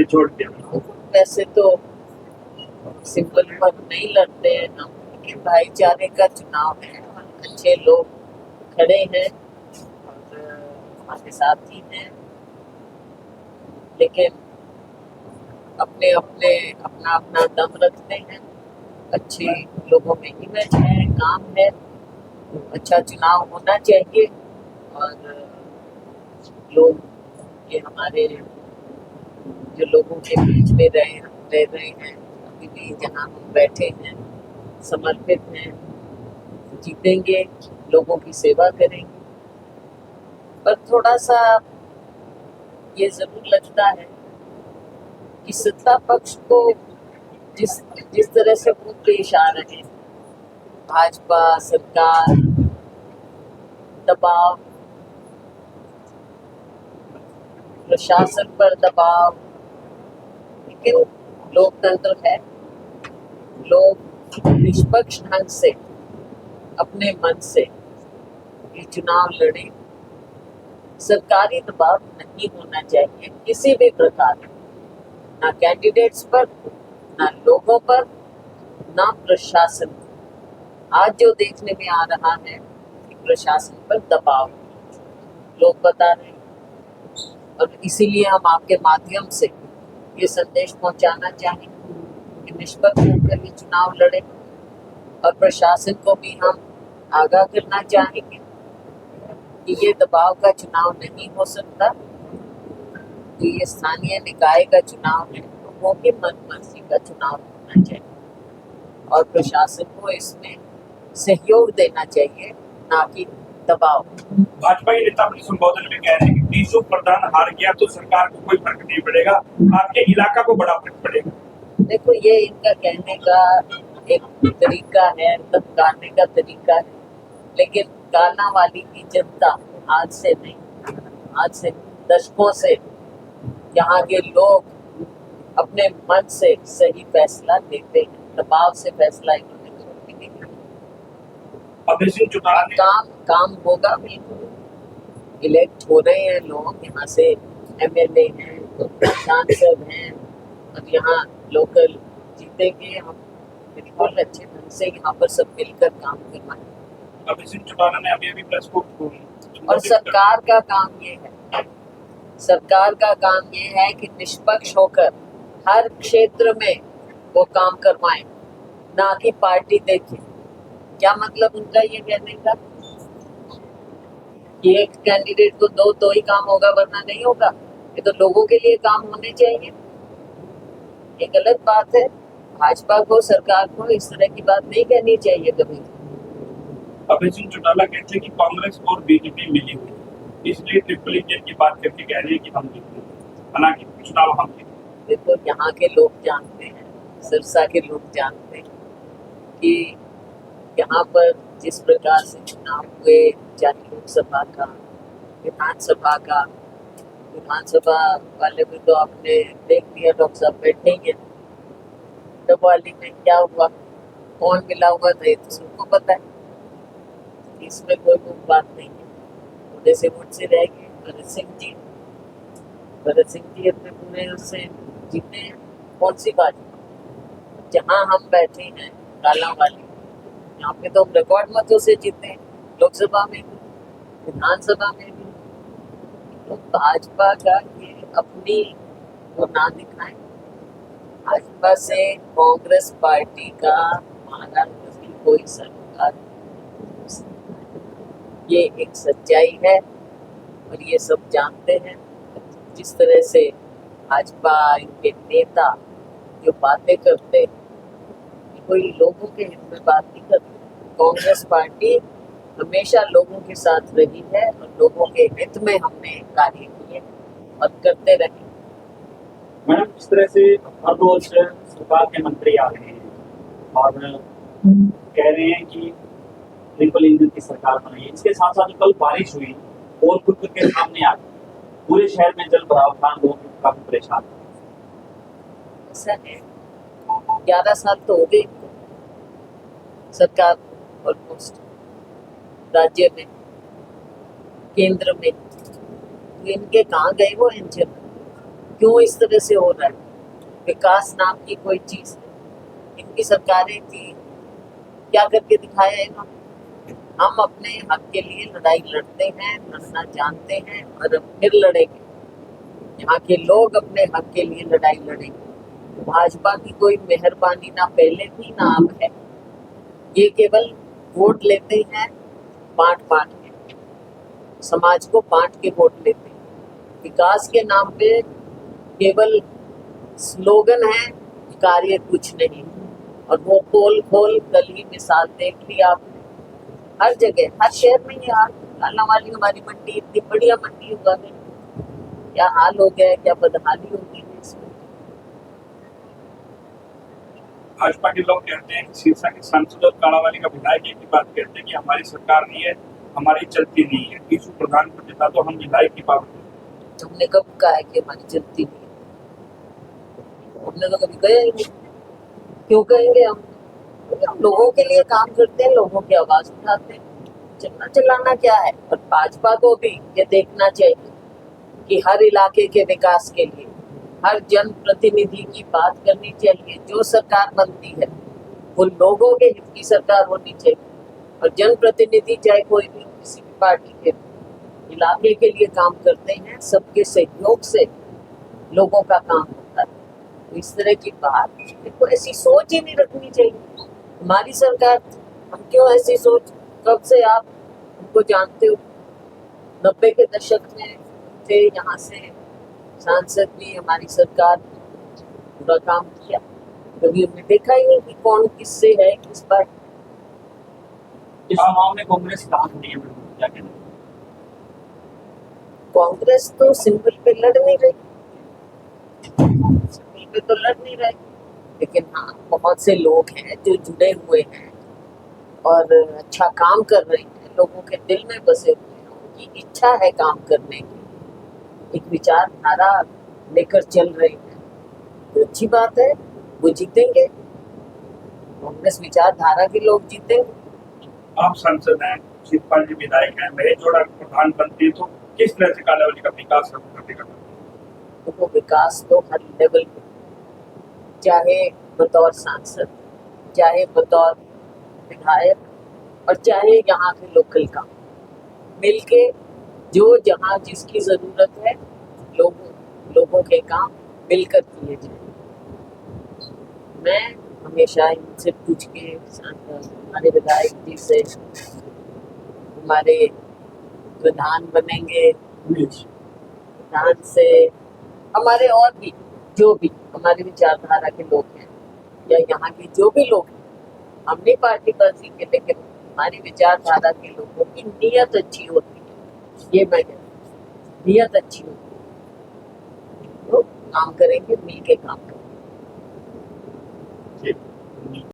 छोड़ दिया। वैसे तो सिंपल पर नहीं लड़ते हैं हम, लेकिन भाईचारे का चुनाव है और अच्छे लोग खड़े हैं और हमारे साथ ही हैं, लेकिन अपने अपने अपना अपना दम रखते हैं। अच्छे लोगों में इमेज है, काम है, अच्छा चुनाव होना चाहिए। और लोग ये हमारे जो लोगों के बीच में रह रहे हैं, अभी भी जहाँ हम बैठे हैं समर्पित हैं, जीतेंगे, लोगों की सेवा करेंगे। पर थोड़ा सा ये जरूर लगता है कि सत्ता पक्ष को जिस जिस तरह से वो पेश आ रहे हैं, भाजपा सरकार, दबाव, प्रशासन पर दबाव, लेकिन लोकतंत्र है, लोग निष्पक्ष ढंग से अपने मन से ये चुनाव लड़े। सरकारी दबाव नहीं होना चाहिए किसी भी प्रकार, ना कैंडिडेट्स पर, ना लोगों पर, ना प्रशासन पर। आज जो देखने में आ रहा है कि प्रशासन पर दबाव लोग बता रहे हैं, और इसीलिए हम आपके माध्यम से ये संदेश पहुंचाना चाहेंगे कि निष्पक्ष होकर ये चुनाव लड़े। और प्रशासन को भी हम आगाह करना चाहेंगे कि ये दबाव का चुनाव नहीं हो सकता, कि ये स्थानीय निकाय का चुनाव है, लोगों के मन मर्जी का चुनाव होना चाहिए और प्रशासन को इसमें सहयोग देना चाहिए, ना कि दबाव। भाजपा के नेता अपने संबोधन में कह रहे हैं कि टीसू प्रधान हार गया तो सरकार को कोई फर्क नहीं पड़ेगा, आपके इलाका को बड़ा फर्क पड़ेगा। देखो, ये इनका कहने का एक तरीका है, धमकाने का तरीका है, लेकिन कालांवाली की जनता आज से नहीं, आज से दशकों से यहाँ के लोग अपने मन से सही फैसला लेते हैं, दबाव से फैसला इन्होंने कभी नहीं लिया। अभय सिंह चौटाला ने काम होगा, बिल्कुल इलेक्ट हो रहे हैं लोग, यहाँ से एमएलए हैं, सांसद हैं, और यहाँ लोकल जीतेंगे हम, बिल्कुल अच्छे ढंग से यहाँ पर सब मिलकर काम करवाएं। अभय सिंह चौटाला ने अभी प्रेस कॉन्फ्रेंस और सरकार का काम ये है, सरकार का काम ये है कि निष्पक्ष होकर हर क्षेत्र में वो काम करवाएं, ना कि पार्टी देखे। क्या मतलब उनका ये कहने का कि एक कैंडिडेट को दो तो ही काम होगा, वरना नहीं होगा? ये तो लोगों के लिए काम होने चाहिए। ये गलत बात है। भाजपा को, सरकार को इस तरह की बात नहीं कहनी चाहिए कभी। अभय सिंह चौटाला कहते हैं कि कांग्रेस और बीजेपी मिली हुई, इसलिए ट्रिपल इंजन की बात करके कह रही है कि हम जीतेंगे, हालांकि चुनाव हम जीतेंगे। देखो, यहाँ के लोग जानते हैं, सिरसा के लोग जानते हैं कि यहाँ पर जिस प्रकार से चुनाव हुए, चाहे लोकसभा का, विधानसभा का, विधानसभा वाले में तो आपने देख लिया, डॉक्टर साहब बैठे ही हैं। डबवाली में क्या हुआ, कौन मिला हुआ था, ये तो सबको पता है, इसमें कोई बात नहीं है। थोड़े से वोट से रह गए भरत सिंह जी अपने पूरे उससे जीते हैं। कौन सी बात, जहाँ हम बैठे हैं कालांवाली, यहाँ पे तो हम रिकॉर्ड मतों से जीते हैं, लोकसभा में भी, विधानसभा में भी। तो भाजपा का ये अपनी वो ना दिखाएं। भाजपा से कांग्रेस पार्टी का महाराष्ट्र की कोई सरकार, ये एक सच्चाई है और ये सब जानते हैं। जिस तरह से भाजपा, इनके नेता जो बातें करते हैं, कोई लोगों के हित में बात नहीं करते। कांग्रेस पार्टी हमेशा लोगों के साथ रही है और लोगों के हित में हमने कार्य किए और करते रहे। मैडम, इस तरह से हर रोज सरकार के मंत्री आ रहे हैं और कह रहे हैं कि ट्रिपल इंजन की सरकार बनाई। इसके साथ साथ कल बारिश हुई और खुद के सामने आ गई, पूरे शहर में जल भराव था, लोग काफी परेशान थे। ऐसा है, 11 साल तो हो गए सरकार ऑलमोस्ट, राज्य में, केंद्र में, तो इनके कहाँ गए वो इंजन? क्यों इस तरह से हो रहा है? विकास नाम की कोई चीज है? इनकी सरकारें थी, क्या करके दिखाया इन्होंने? हम अपने हक के लिए लड़ाई लड़ते हैं, लड़ना जानते हैं और अब फिर लड़ेंगे। यहाँ के लोग अपने हक के लिए लड़ाई लड़ेंगे। भाजपा की कोई मेहरबानी ना पहले थी ना अब है। ये केवल वोट लेते हैं बांट बांट के, समाज को बांट के वोट लेते हैं। विकास के नाम पे केवल स्लोगन है, कार्य कुछ नहीं। और वो पोल खोल कल ही मिसाल देख ली आपने, हर जगह हर शहर में ये हाल। लाला वाली हमारी मंडी इतनी बढ़िया मंडी हुआ है, क्या हाल हो गया है, क्या बदहाली हो गई है इसमें। भाजपा के लोग कहते हैं कि सिरसा के सांसद और कालावाली का विधायक एक ही बात कहते हैं कि हमारी सरकार नहीं है, हमारी चलती नहीं है। इस प्रधान को जिता तो हम विधायक की पाबंदी। हमने कब कहा है कि हमारी चलती नहीं है? हमने तो कभी कहा ही नहीं। क्यों कहेंगे हम? क्योंकि हम लोगों के लिए काम करते हैं, लोगों की आवाज उठाते हैं। चलना चलाना क्या है? और भाजपा को भी ये देखना चाहिए कि हर इलाके के विकास के लिए हर जन प्रतिनिधि की बात करनी चाहिए। जो सरकार बनती है वो लोगों के हित की सरकार होनी चाहिए। और जन प्रतिनिधि चाहे कोई भी किसी भी पार्टी के इलाके के लिए काम करते हैं, सबके सहयोग से लोगों का काम होता है। तो इस तरह की बात को ऐसी सोच ही नहीं रखनी चाहिए। हमारी सरकार, हम क्यों ऐसी सोच? कब से आप उनको जानते हो? 90 के दशक में थे यहाँ से सांसद भी, हमारी सरकार पूरा काम किया। कभी हमने देखा ही नहीं कि कौन किससे है, किस पर। इस चुनाव में कांग्रेस कहाँ खड़ी है मैडम, क्या कहना है? कांग्रेस तो सिंपल पे लड़ नहीं रही, सिंपल पे तो लड़ नहीं रही। लेकिन हाँ, बहुत से लोग हैं जो जुड़े हुए हैं और अच्छा काम कर रहे हैं, लोगों के दिल में बसे हुए हैं, उनकी इच्छा है काम करने की, एक विचारधारा लेकर चल रहे हैं, तो अच्छी बात है, वो जीतेंगे। कांग्रेस विचारधारा के लोग जीतेंगे। आप सांसद हैं, शिवपाल जी विधायक हैं, महेश जोड़ा प्रधान बनती है, तो किस तरह से कालावाली का विकास करेगा? तो विकास तो हर लेवल पे, चाहे बतौर सांसद, चाहे बतौर विधायक और चाहे यहाँ के लोकल काम, मिलके जो जहाँ जिसकी जरूरत है लोगों के काम मिलकर किए जाए। मैं हमेशा इनसे पूछ के, हमारे विधायक जी से, हमारे प्रधान बनेंगे, प्रधान से, हमारे और भी जो भी हमारे विचारधारा के लोग हैं या यहाँ के जो भी लोग हैं, हम नहीं पार्टीबाजी के, लेकिन हमारी विचारधारा के लोगों की नीयत अच्छी होती है। ये मैं नीयत अच्छी होती है तो काम करेंगे, मिल के काम करेंगे।